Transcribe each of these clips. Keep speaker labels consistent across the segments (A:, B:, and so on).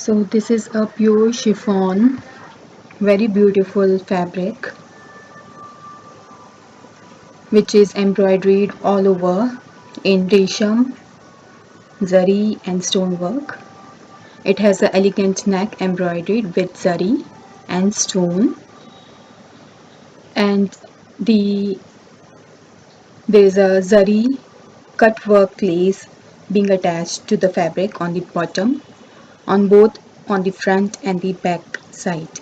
A: So this is a pure chiffon, very beautiful fabric which is embroidered all over in resham, zari and stonework. It has an elegant neck embroidered with zari and stone, and the there is a zari cut work lace being attached to the fabric on the bottom, on both on the front and the back side.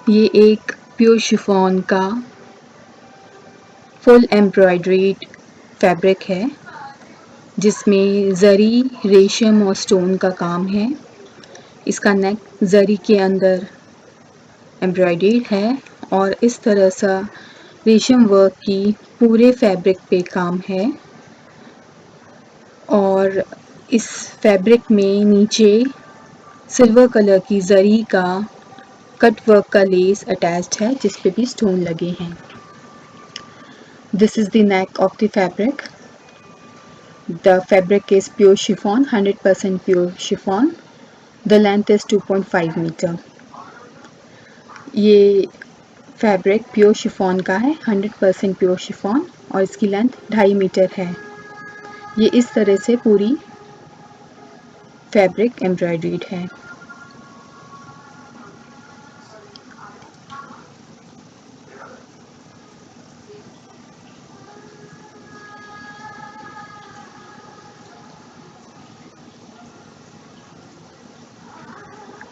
A: ये एक pure chiffon का full embroidered fabric है जिसमें जरी, रेशम और stone का काम है। इसका नेक जरी के अंदर एम्ब्रॉयडर्ड है और इस तरह सा रेशम वर्क की पूरे फैब्रिक पे काम है और इस फैब्रिक में नीचे सिल्वर कलर की जरी का कट वर्क का लेस अटैच्ड है जिस पे भी स्टोन लगे हैं। This is the neck of the fabric. The fabric is pure chiffon, 100% pure chiffon. The length is 2.5 metre. ये फैब्रिक प्योर शिफॉन का है, 100% प्योर शिफॉन, और इसकी लेंथ 2.5 मीटर है। ये इस तरह से पूरी फैब्रिक एम्ब्रॉयडर्ड है।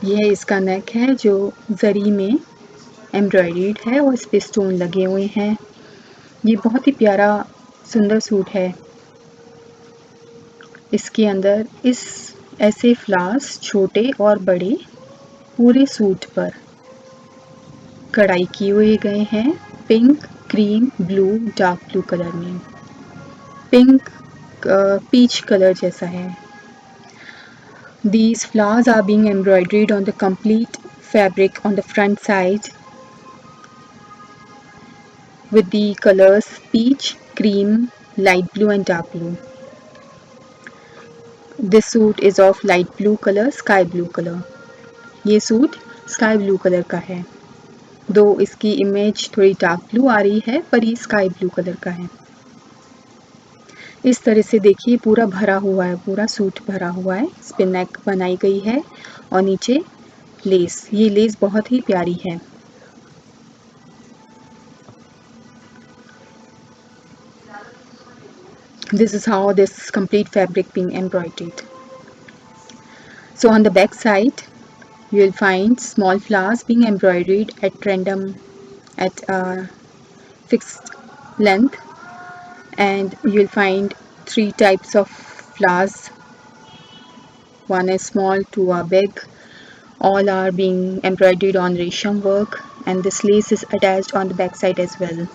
A: यह इसका नेक है जो जरी में एम्ब्रॉयडर्ड है और इस पे स्टोन लगे हुए हैं। ये बहुत ही प्यारा सुंदर सूट है। इसके अंदर इस ऐसे फ्लावर्स छोटे और बड़े पूरे सूट पर कढ़ाई किए हुए गए हैं, pink, cream, blue, dark blue colour में। पिंक पीच कलर जैसा है। These flowers are being embroidered on the complete fabric on the front side with the colors peach, cream, light blue and dark blue. This suit is of light blue color, sky blue color. ये suit sky blue colour का है, दो इसकी image थोड़ी dark blue आ रही है पर ये स्काई ब्लू कलर का है। इस तरह से देखिए पूरा भरा हुआ है, पूरा सूट भरा हुआ है। इस पे नेक बनाई गई है और नीचे लेस। ये लेस बहुत ही प्यारी है। This is how this complete fabric being embroidered. So on the back side you will find small flowers being embroidered at random at a fixed length, and you will find 3 types of flowers. One is small, 2 are big. All are being embroidered on resham work and this lace is attached on the back side as well.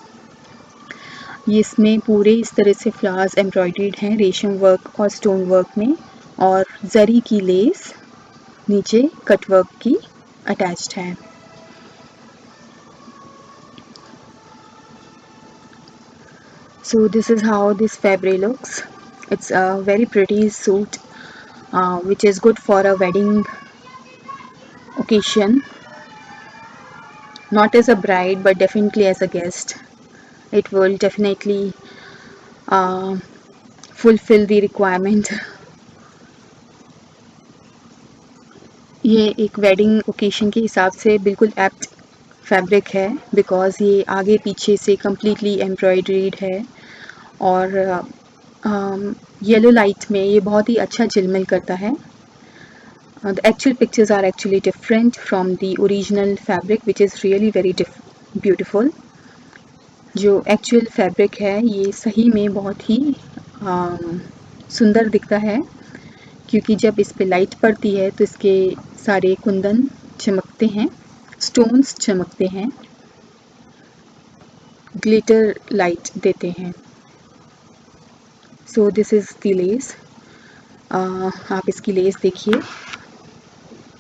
A: ये इसमें पूरे इस तरह से flowers embroidered हैं रेशम work और stone work में, और जरी की लेस नीचे कट वर्क की अटैच्ड है। So this is how this fabric looks. It's a very pretty suit which is good for a wedding occasion, not as a bride but definitely as a guest. It will definitely fulfill the requirement. ये एक wedding occasion के हिसाब से बिल्कुल apt fabric है because ये आगे पीछे से कम्प्लीटली एम्ब्रॉयडर्ड है और येलो लाइट में ये बहुत ही अच्छा झिलमिल करता है। The actual pictures are actually different from the original fabric which is really very beautiful. जो एक्चुअल फैब्रिक है ये सही में बहुत ही सुंदर दिखता है क्योंकि जब इस पे लाइट पड़ती है तो इसके सारे कुंदन चमकते हैं, स्टोन्स चमकते हैं, ग्लिटर लाइट देते हैं। So this is the less. आप इसकी लेस देखिए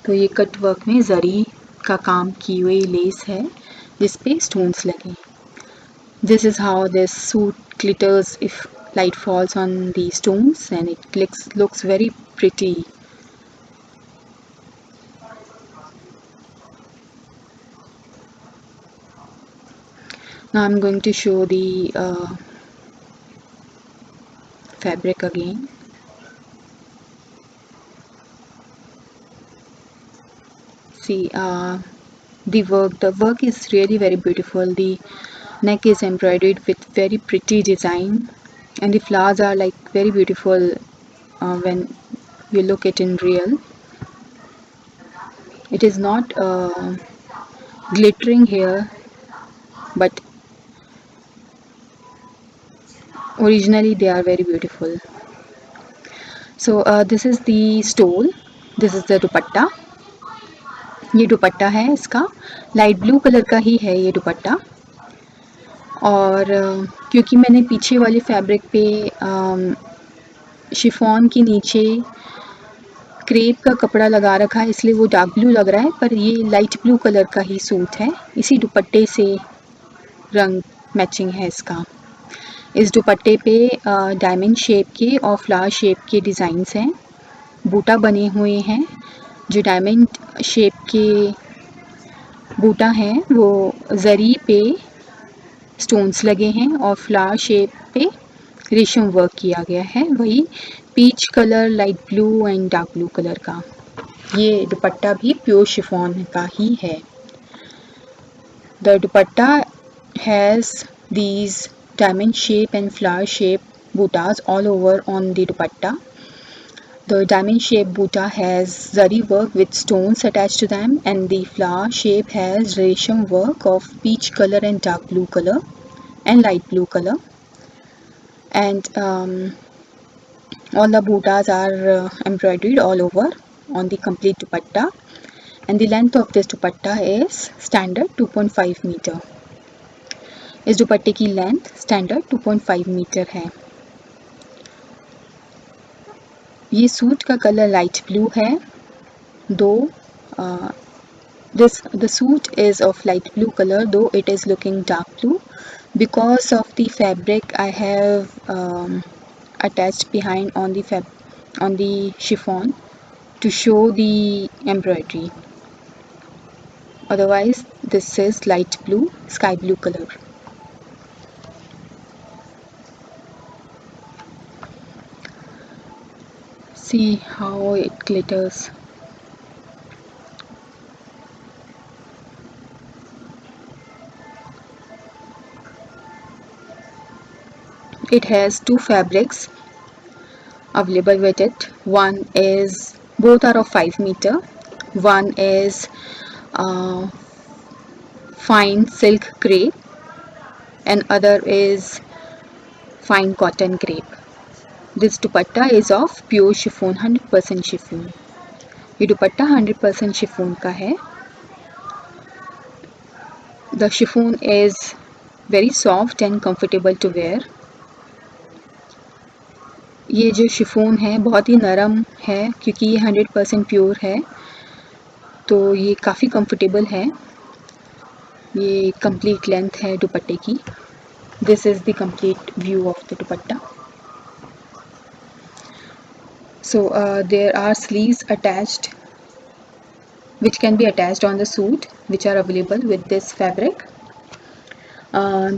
A: तो ये कट वर्क में जरी का काम की हुई लेस है जिस पे स्टोन्स लगे। This is how this suit glitters if light falls on the stones and it looks very pretty. Now I'm going to show the fabric again. See, the work is really very beautiful. The neck is embroidered with very pretty design, and the flowers are like very beautiful when you look it in real. It is not glittering here, but originally they are very beautiful. So this is the stole, this is the दुपट्टा. ये दुपट्टा है इसका, light blue colour का ही है ये दुपट्टा. और क्योंकि मैंने पीछे वाले फैब्रिक पे शिफॉन के नीचे क्रेप का कपड़ा लगा रखा है, इसलिए वो डार्क ब्लू लग रहा है, पर ये लाइट ब्लू कलर का ही सूट है. इसी दुपट्टे से रंग मैचिंग है इसका. इस दुपट्टे पे डायमंड शेप के और फ्लावर शेप के डिज़ाइंस हैं, बूटा बने हुए हैं. जो डायमंड शेप के बूटा हैं वो जरी पे स्टोन्स लगे हैं, और फ्लावर शेप पे रेशम वर्क किया गया है, वही peach colour, light blue and dark blue colour का. ये दुपट्टा भी प्योर शिफॉन का ही है. The dupatta has these diamond shape and flower shape buttas all over on the dupatta. The diamond shape butta has zari work with stones attached to them, and the flower shape has resham work of peach color and dark blue color and light blue color. And all the buttas are embroidered all over on the complete dupatta, and the length of this dupatta is standard 2.5 meter. इस दुपट्टे की length standard 2.5 metre है. ये suit का colour light blue है, दो the suit is of light blue color, though it is looking dark blue because of the fabric I have attached behind on the chiffon to show the embroidery. Otherwise this is light blue, sky blue color. See how it glitters. It has two fabrics available with it. Both are of 5 meter. One is fine silk crepe and other is fine cotton crepe. This dupatta is of pure chiffon, 100% chiffon. ये दुपट्टा 100% chiffon का है. The chiffon is very soft and comfortable to wear. ये जो chiffon है बहुत ही नरम है, क्योंकि ये 100% प्योर है, तो ये काफ़ी कंफर्टेबल है. ये कंप्लीट लेंथ है दुपट्टे की. This is the complete view of the dupatta. So there are sleeves attached, which can be attached on the suit, which are available with this fabric.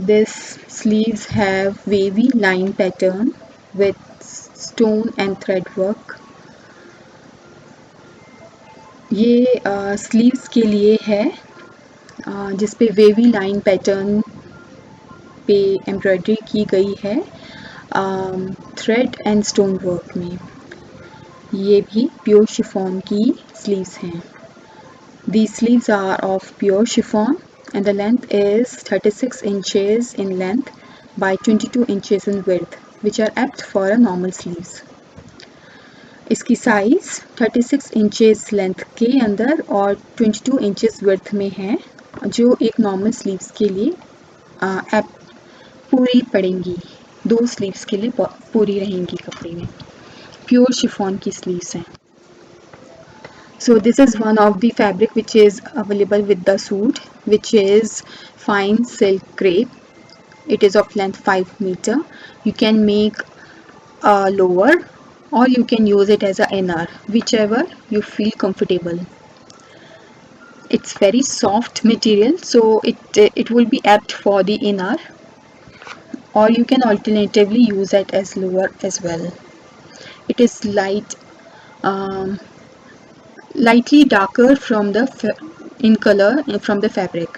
A: These sleeves have wavy line pattern with stone and thread work. ये sleeves के लिए है जिस पे wavy line pattern पे embroidery की गई है थ्रेड एंड स्टोन वर्क में. ये भी प्योर शिफॉन की स्लीव्स हैं. These sleeves are of pure chiffon and the length is 36 inches in length by 22 inches in width, which are apt for a normal sleeves. इसकी size 36 inches length के अंदर और 22 inches width में है, जो एक नॉर्मल स्लीव्स के लिए पूरी पड़ेंगी. 2 स्लीव्स के लिए पूरी रहेंगी कपड़े में. प्योर शिफॉन की स्लीव्स हैं. So this is one of the fabric which is available with the suit, which is fine silk crepe. It is of length 5 meter. You can make a lower or you can use it as a inner, whichever you feel comfortable. it's very soft material, so it will be apt for the inner, or you can alternatively use it as lower as well. It is lightly darker from the in color from the fabric.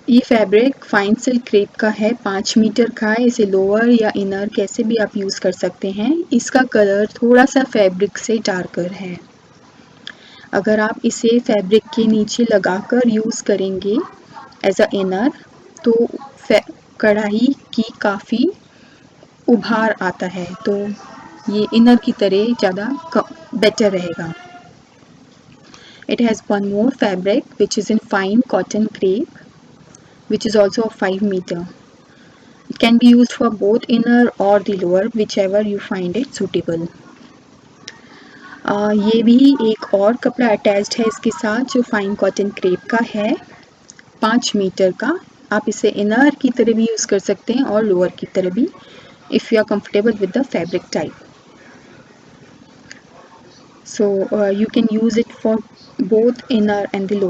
A: ये fabric fine silk crepe का है, 5 metre का है। इसे lower या inner कैसे भी आप यूज़ कर सकते हैं। इसका कलर थोड़ा सा फैब्रिक से डार्कर है। अगर आप इसे फैब्रिक के नीचे लगाकर यूज़ करेंगे एज अ इनर, तो कढ़ाई की काफ़ी उभार आता है, तो ये इनर की तरह ज़्यादा बेटर रहेगा। It has one more fabric which is in fine cotton crepe, which is also of 5 meter. It can be used for both inner or the lower, whichever you find it suitable. ये भी एक और कपड़ा attached है इसके साथ जो fine cotton crepe का है, 5 मीटर का। आप इसे इनर की तरह भी यूज़ कर सकते हैं और लोअर की तरह भी, if you are comfortable with the fabric type. So you can use it for both inner and the lower.